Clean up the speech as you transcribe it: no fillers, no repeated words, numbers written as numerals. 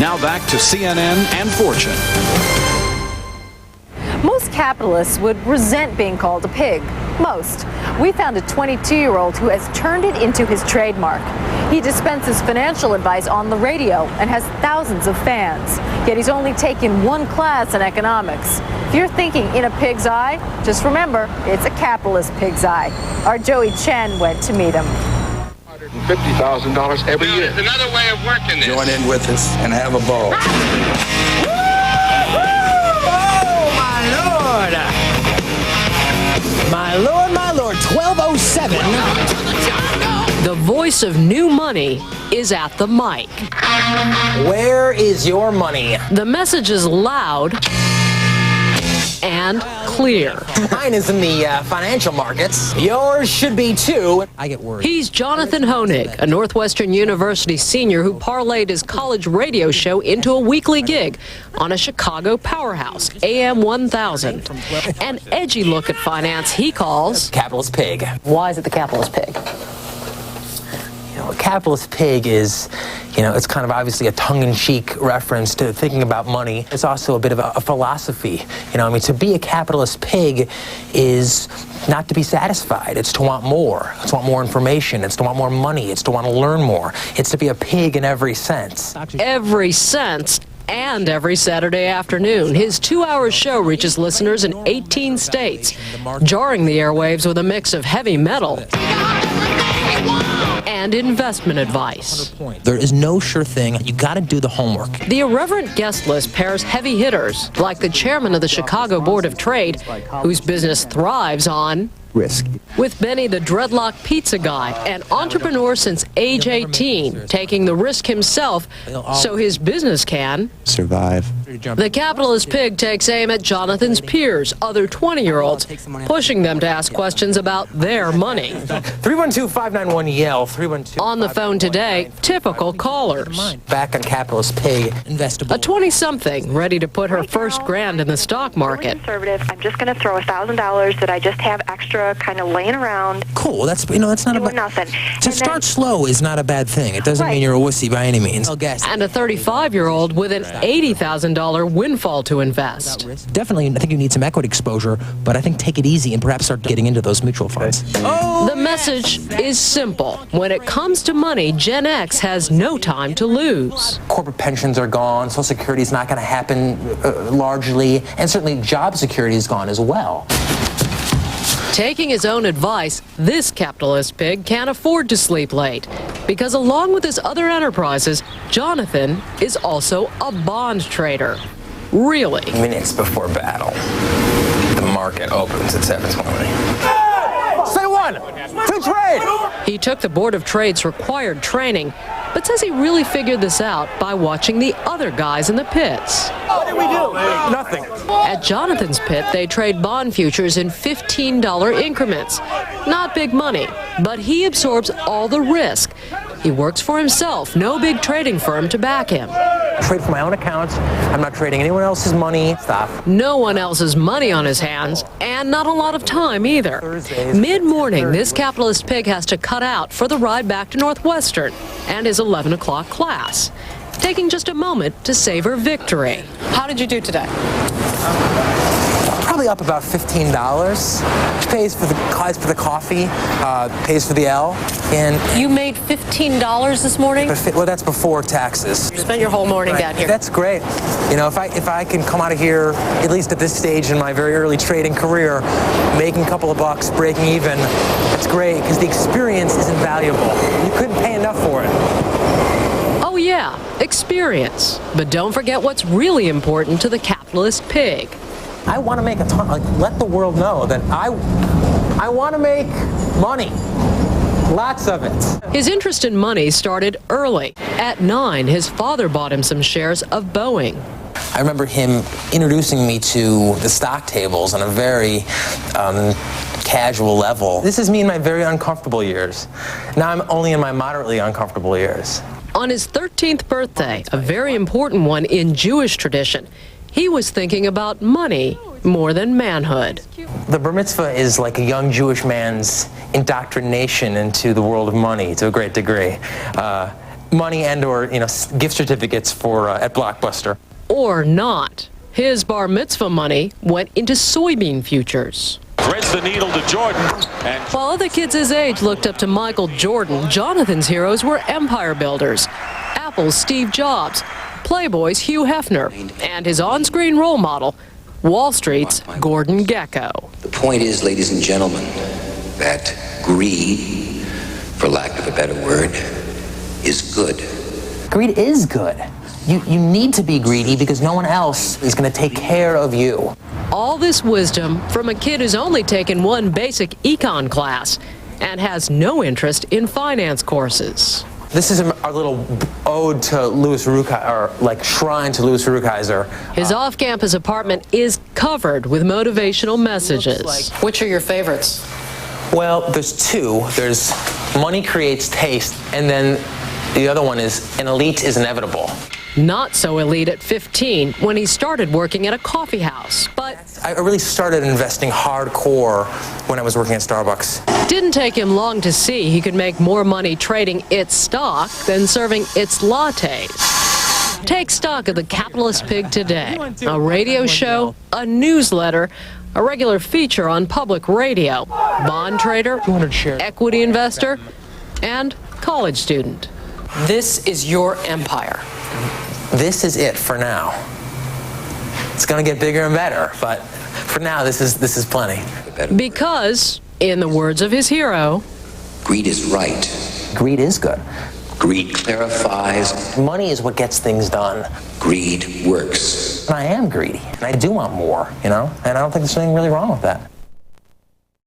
Now back to CNN and Fortune. Most capitalists would resent being called a pig. Most. We found a 22-year-old who has turned it into his trademark. He dispenses financial advice on the radio and has thousands of fans. Yet he's only taken one class in economics. If you're thinking in a pig's eye, just remember, it's a capitalist pig's eye. Our Joey Chen went to meet him. $150,000 every year. There's another way of working this. Join in with us and have a ball. My Lord, my Lord, 1207. The voice of new money is at the mic. Where is your money? The message is loud and clear. Mine is in the financial markets. Yours should be too. I get worried. He's Jonathan Hoenig, a Northwestern University senior who parlayed his college radio show into a weekly gig on a Chicago powerhouse, AM 1000. An edgy look at finance he calls Capitalist pig. Why is it the capitalist pig? A capitalist pig is, it's kind of obviously a tongue-in-cheek reference to thinking about money. It's also a bit of a philosophy. To be a capitalist pig is not to be satisfied. It's to want more. It's to want more information. It's to want more money. It's to want to learn more. It's to be a pig in every sense. Every sense. And every Saturday afternoon, his 2-hour show reaches listeners in 18 states, jarring the airwaves with a mix of heavy metal and investment advice. There is no sure thing. You got to do the homework. The irreverent guest list pairs heavy hitters, like the chairman of the Chicago Board of Trade, whose business thrives on Risk. with Benny the dreadlock pizza guy, an entrepreneur since age 18, taking the risk himself so his business can Survive. The capitalist pig takes aim at Jonathan's peers, other 20-year-olds, pushing them to ask questions about their money. 312-591-YELL, 312. On the phone today, typical callers. Back on capitalist pig, investable. A 20-something ready to put her first grand in the stock market. Conservative. I'm just going to throw $1,000 that I just have extra kind of laying around. Cool. That's not Doing about nothing. To start slow is not a bad thing. It doesn't mean you're a wussy by any means. And a 35-year-old with an $80,000 windfall to invest. Definitely, I think you need some equity exposure, but I think take it easy and perhaps start getting into those mutual funds. The message is simple. When it comes to money, Gen X has no time to lose. Corporate pensions are gone. Social Security is not going to happen largely, and certainly job security is gone as well. Taking his own advice, this capitalist pig can't afford to sleep late because along with his other enterprises, Jonathan is also a bond trader. Really? Minutes before battle, the market opens at 7:20. Say one! To trade! He took the Board of Trade's required training, but says he really figured this out by watching the other guys in the pits. What did we do? Nothing. At Jonathan's pit, they trade bond futures in $15 increments. Not big money, but he absorbs all the risk. He works for himself, no big trading firm to back him. I trade for my own account. I'm not trading anyone else's money. Stop. No one else's money on his hands, and not a lot of time either. Mid-morning, this capitalist pig has to cut out for the ride back to Northwestern and his 11 o'clock class, taking just a moment to savor victory. How did you do today? Probably up about $15, which pays for the coffee, pays for the L, and You made $15 this morning? well, that's before taxes. You spent your whole morning down here. That's great. If I can come out of here, at least at this stage in my very early trading career, making a couple of bucks, breaking even, that's great because the experience is invaluable. You couldn't pay enough for it. Oh yeah, experience. But don't forget what's really important to the capitalist pig. I want to make a ton, let the world know that I want to make money. Lots of it. His interest in money started early. At 9, his father bought him some shares of Boeing. I remember him introducing me to the stock tables on a very casual level. This is me in my very uncomfortable years. Now I'm only in my moderately uncomfortable years. On his 13th birthday, a very important one in Jewish tradition, he was thinking about money more than manhood. The bar mitzvah is like a young Jewish man's indoctrination into the world of money to a great degree. money and or, gift certificates for at Blockbuster. Or not. His bar mitzvah money went into soybean futures. Threads the needle to Jordan. And While other kids his age looked up to Michael Jordan, Jonathan's heroes were empire builders. Apple's Steve Jobs, Playboy's Hugh Hefner, and his on-screen role model, Wall Street's Gordon Gekko. The point is, ladies and gentlemen, that greed, for lack of a better word, is good. Greed is good. You need to be greedy because no one else is going to take care of you. All this wisdom from a kid who's only taken one basic econ class and has no interest in finance courses. This is our little ode to Louis Ruckeiser, or like shrine to Louis Ruckeiser. His off-campus apartment is covered with motivational messages. Which are your favorites? Well, there's two. There's money creates taste, and then the other one is an elite is inevitable. Not so elite at 15 when he started working at a coffee house, but I really started investing hardcore when I was working at Starbucks. didn't take him long to see he could make more money trading its stock than serving its lattes. Take stock of the capitalist pig today. A radio show, a newsletter, a regular feature on public radio, bond trader, equity investor, and college student. This is your empire. This is it for now. It's going to get bigger and better, but for now, this is plenty. Because, in the words of his hero, Greed is right. Greed is good. Greed clarifies. Money is what gets things done. Greed works. And I am greedy, and I do want more, and I don't think there's anything really wrong with that.